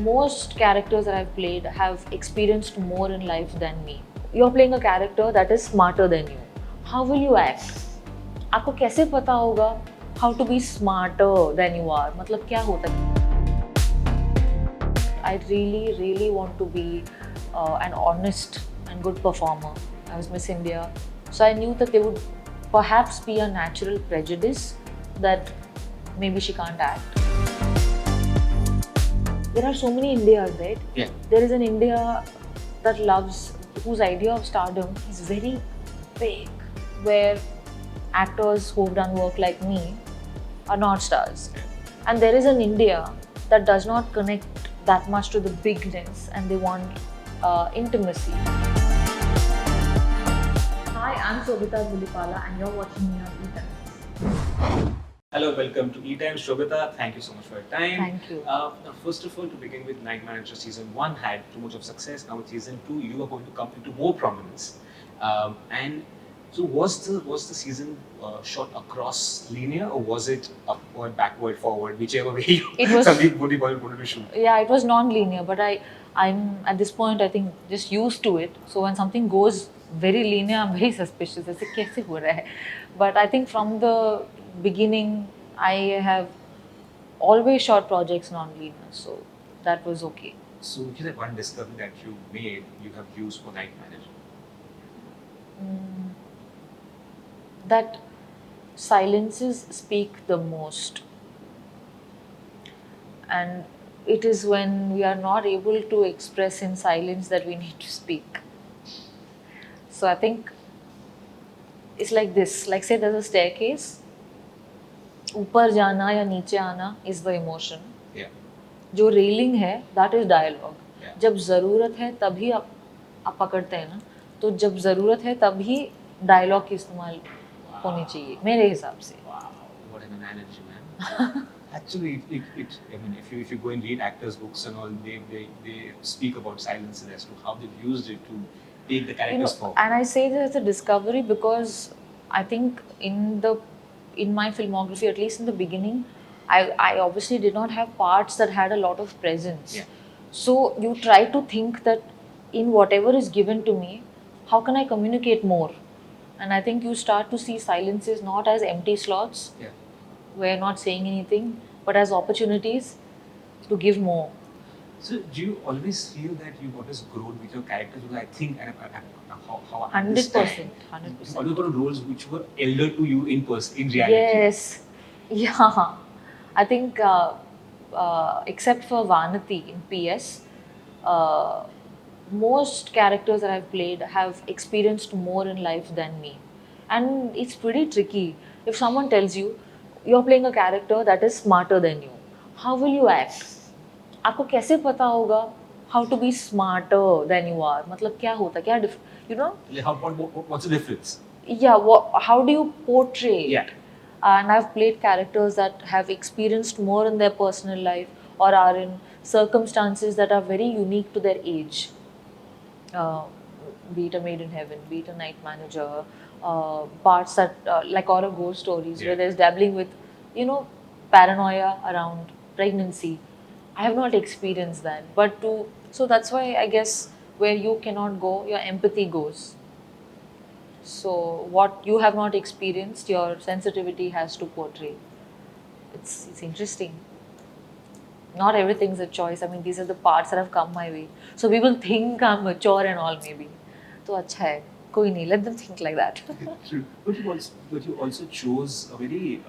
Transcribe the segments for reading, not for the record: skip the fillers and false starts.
most characters that I've played have experienced more in life than me. You're playing a character that is smarter than you. How will you act? आपको कैसे पता होगा how to be smarter than you are? मतलब क्या होता है? I really want to be an honest and good performer. I was Miss India, so I knew that there would perhaps be a natural prejudice that maybe she can't act. There are so many Indias, right? Yeah. There is an India that loves, whose idea of stardom is very big, where actors who've done work like me are not stars. And there is an India that does not connect that much to the bigness and they want intimacy. Hi, I'm Sobhita Dhulipala and you're watching me on ETimes. Hello, welcome to ETimes. Sobhita, thank you so much for your time. Thank you. Now, first of all, to begin with, Night Manager Season 1 had too much of success. Now with Season 2, you are going to come into more prominence. And so was the season shot across linear, or was it upward, backward, forward, whichever way you Sandeep Bodhi wanted to shoot? Yeah, it was non-linear, but I'm at this point I think just used to it. So when something goes very linear, I'm very suspicious. ऐसे कैसे हो रहा है? But I think from the beginning, I have always shot projects non-linear, so that was okay. So which is that one discovery that you made, you have used for Night Manager? That silences speak the most, and it is when we are not able to express in silence that we need to speak. So I think it's like this, like say there's a staircase, ऊपर जाना या नीचे आना is the emotion. Yeah. जो railing है that is dialogue. Yeah. जब ज़रूरत है तभी आप पकड़ते हैं ना, तो जब ज़रूरत है तभी dialogue की इस्तेमाल होनी चाहिए मेरे हिसाब से. Wow, what an analogy, man. Actually, I mean, if you go and read actors' books and all, they speak about silences as to how they've used it to take the characters forward. And I say this as a discovery because I think in my filmography, at least in the beginning, I obviously did not have parts that had a lot of presence. Yeah. So you try to think that in whatever is given to me, how can I communicate more? And I think you start to see silences not as empty slots, Yeah. where not saying anything, but as opportunities to give more. So do you always feel that you've always grown with your characters? Because I think, and how I 100%. understand, 100%. you always got roles which were elder to you in person, in reality. Yes. Yeah. I think except for Vanati in PS, most characters that I've played have experienced more in life than me. And it's pretty tricky. If someone tells you, you're playing a character that is smarter than you, how will you act? आपको कैसे पता होगा how to be smarter than you are? मतलब क्या होता है? क्या you know? What's the difference? Yeah, how do you portray? Yeah. And I've played characters that have experienced more in their personal life or are in circumstances that are very unique to their age. Be it a Maid in Heaven, be it a Night Manager, parts that like horror ghost stories where there's dabbling with, paranoia around pregnancy. I have not experienced that, so that's why I guess where you cannot go, your empathy goes. So what you have not experienced, your sensitivity has to portray. It's interesting. Not everything's a choice. I mean, these are the parts that have come my way. So people think I'm mature and all, maybe. So अच्छा है, कोई नहीं. Let them think like that. True. But you also chose a very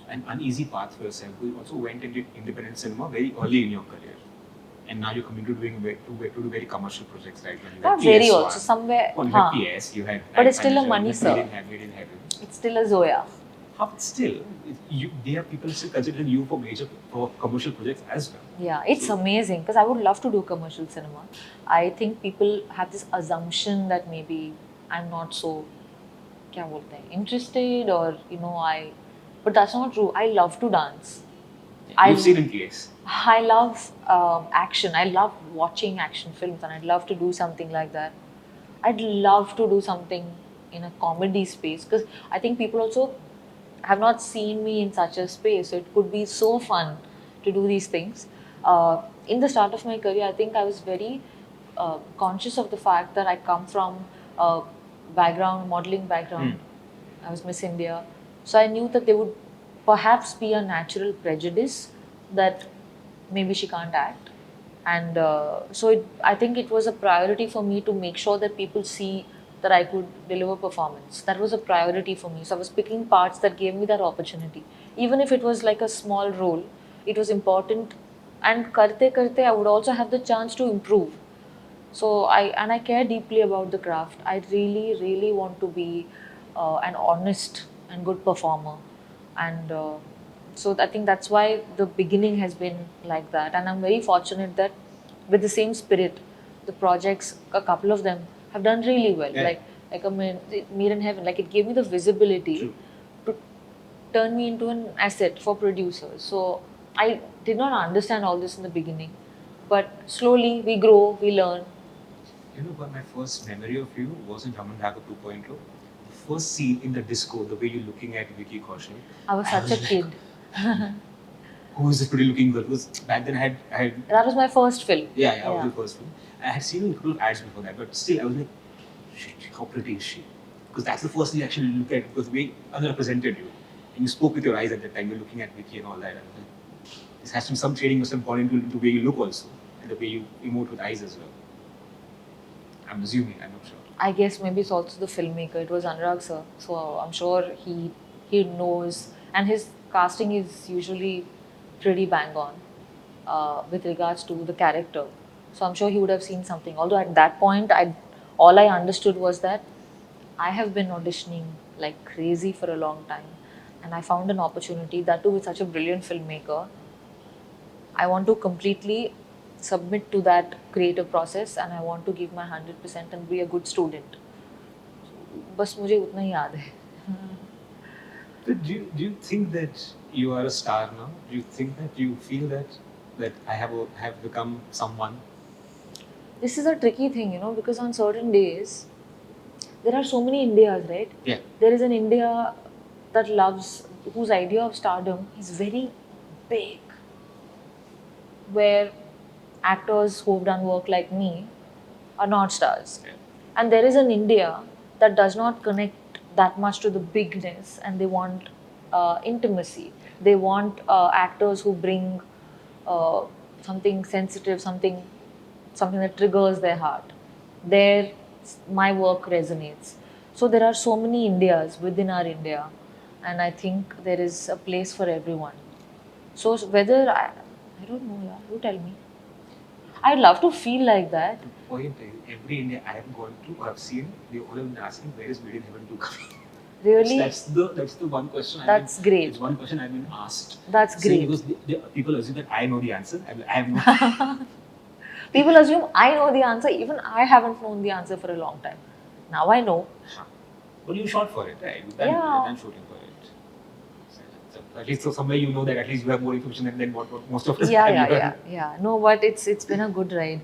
an uneasy path for yourself. You also went into independent cinema very early in your career, and now you're coming to do very commercial projects, right? Not very also, somewhere. Well, you had PS, you had. But it's still a money, sir. Made in Heaven. It's still a Zoya. How still? There are people still considering you for commercial projects as well. Yeah, it's amazing because I would love to do commercial cinema. I think people have this assumption that maybe I'm not so, क्या बोलते हैं, interested or but that's not true. I love to dance. You've seen in PS. I love action. I love watching action films and I'd love to do something like that. I'd love to do something in a comedy space because I think people also have not seen me in such a space. So it could be so fun to do these things. In the start of my career, I think I was very conscious of the fact that I come from a modeling background. I was Miss India. So I knew that there would perhaps be a natural prejudice that maybe she can't act. And I think it was a priority for me to make sure that people see that I could deliver performance. That was a priority for me. So I was picking parts that gave me that opportunity. Even if it was like a small role, it was important. And karte, I would also have the chance to improve. So I care deeply about the craft. I really want to be an honest and good performer, and so I think that's why the beginning has been like that. And I'm very fortunate that with the same spirit, the projects, a couple of them have done really well. Yeah. Like I mean, Mir in Heaven, like it gave me the visibility True. to turn me into an asset for producers. So I did not understand all this in the beginning, but slowly we grow, we learn. You know what my first memory of you was in Raman Raghav 2.0. The first scene in the disco, the way you're looking at Vicky Kaushal. I was such a kid. Who is this pretty looking girl? Because back then I had That was my first film. yeah, that was the first film. I had seen a couple of ads before that, but still I was like, shit, how pretty is she? Because that's the first thing you actually look at, because the way unrepresented you. And you spoke with your eyes at that time, you're looking at Vicky and all that. And I was like, this has to be some training must have gone into the way you look also, and the way you emote with eyes as well. I'm assuming, I'm not sure. I guess maybe it's also the filmmaker. It was Anurag sir, so I'm sure he knows, and his casting is usually pretty bang on with regards to the character. So I'm sure he would have seen something. Although at that point, all I understood was that I have been auditioning like crazy for a long time, and I found an opportunity, that too with such a brilliant filmmaker. I want to completely submit to that creative process, and I want to give my 100% and be a good student. बस मुझे उतना ही याद है. But do you think that you are a star now? Do you think that you feel that I have become someone? This is a tricky thing, because on certain days there are so many Indias, right? Yeah. There is an India that loves, whose idea of stardom is very big, where actors who've done work like me are not stars. Yeah. And there is an India that does not connect that much to the bigness, and they want intimacy. They want actors who bring something sensitive, something that triggers their heart. There, my work resonates. So there are so many Indias within our India, and I think there is a place for everyone. So whether I don't know, yeah, you tell me. I'd love to feel like that. The point is, every India I have gone to or have seen, they all have been asking, where is Made in Heaven 2 coming? Really? That's the one question. That's great. It's one question I've been asked. That's great. Because people assume that I know the answer. I have no. People assume I know the answer. Even I haven't known the answer for a long time. Now I know. But you shot for it, right? You've Yeah. done shooting for it. So at least so somewhere you know that at least you have more information than what most of us have. Yeah. No, but it's been a good ride.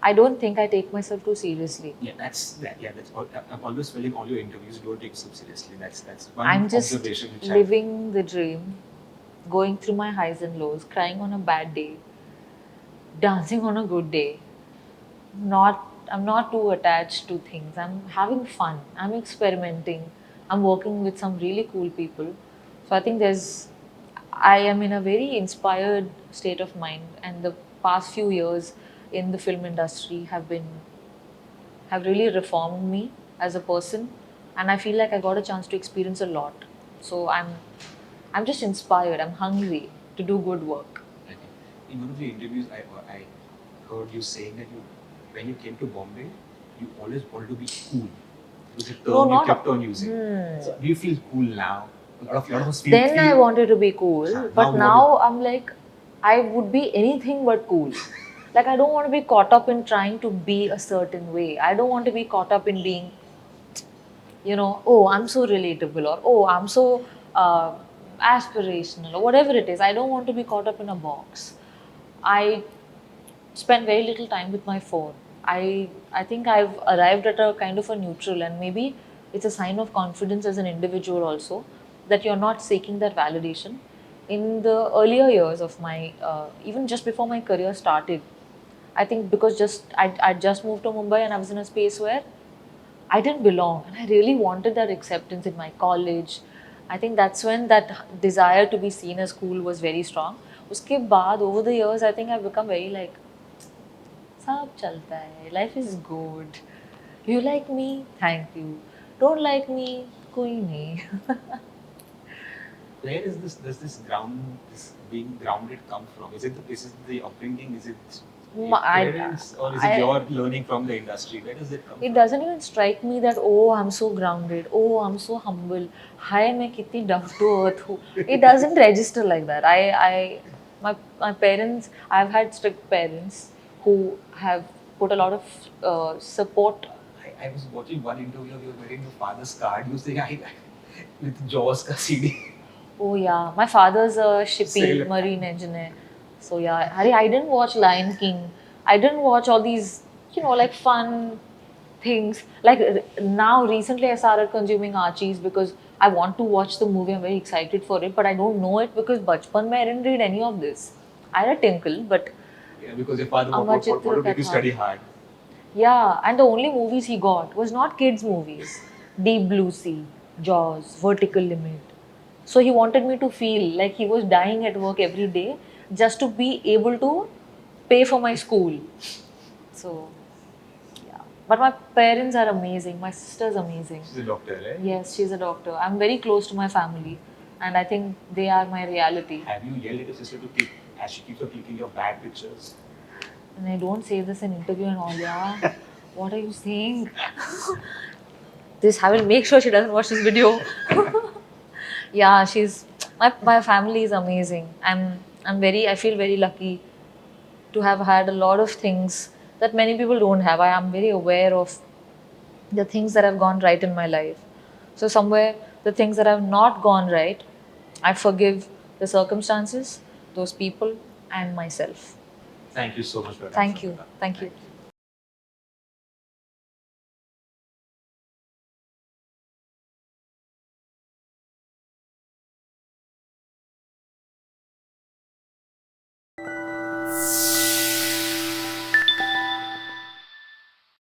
I don't think I take myself too seriously. Yeah, that's all, I'm always feeling all your interviews don't take so seriously. That's one I'm just observation which living the dream, going through my highs and lows, crying on a bad day, dancing on a good day. I'm not too attached to things. I'm having fun. I'm experimenting. I'm working with some really cool people. So I think I am in a very inspired state of mind, and the past few years in the film industry have really reformed me as a person, and I feel like I got a chance to experience a lot. So I'm just inspired. I'm hungry to do good work. Okay. In one of the interviews, I heard you saying that when you came to Bombay, you always wanted to be cool. It was a term you kept on using. So do you feel cool now? A lot of us feel. Then I wanted to be cool, but now I'm like, I would be anything but cool. Like, I don't want to be caught up in trying to be a certain way. I don't want to be caught up in being, oh, I'm so relatable, or oh, I'm so aspirational, or whatever it is. I don't want to be caught up in a box. I spend very little time with my phone. I think I've arrived at a kind of a neutral, and maybe it's a sign of confidence as an individual also, that you're not seeking that validation. in the earlier years of my, even just before my career started, I think because I just moved to Mumbai and I was in a space where I didn't belong, and I really wanted that acceptance in my college. I think that's when that desire to be seen as cool was very strong. उसके बाद over the years, I think I've become very like सब चलता है, life is good. You like me, thank you. Don't like me, कोई नहीं. Where is this does this ground this being grounded come from? Is it the upbringing? Is it your parents, or is it your learning from the industry? Where does it come It from? doesn't even strike me that oh I'm so grounded, oh I'm so humble, hi मैं कितनी down to earth हूँ. It doesn't register like that. My parents, I've had strict parents who have put a lot of support. I was watching one interview. You were wearing your father's card. You saying I with Jaws ka CD. Oh yeah, my father's a shippy Sailor. marine engineer. So yeah, Harry, I didn't watch Lion King. I didn't watch all these, like fun things. Like now, recently I started consuming Archies because I want to watch the movie. I'm very excited for it, but I don't know it because bachpan mein I didn't read any of this. I had a Tinkle, but Yeah, because your father Amar wanted to make you Chitra study hard. yeah, and the only movies he got was not kids' movies. Deep Blue Sea, Jaws, Vertical Limit. So he wanted me to feel like he was dying at work every day just to be able to pay for my school. So, yeah. But my parents are amazing. My sister's amazing. She's a doctor, right? Yes, she's a doctor. I'm very close to my family, and I think they are my reality. Have you yelled at your sister to click as she keeps on clicking your bad pictures? And I don't say this in interview and all, yeah. What are you saying? I will make sure she doesn't watch this video. Yeah, my family is amazing. I feel very lucky to have had a lot of things that many people don't have. I am very aware of the things that have gone right in my life. So somewhere the things that have not gone right, I forgive the circumstances, those people, and myself. Thank you so much for that. Thank you. Thank you.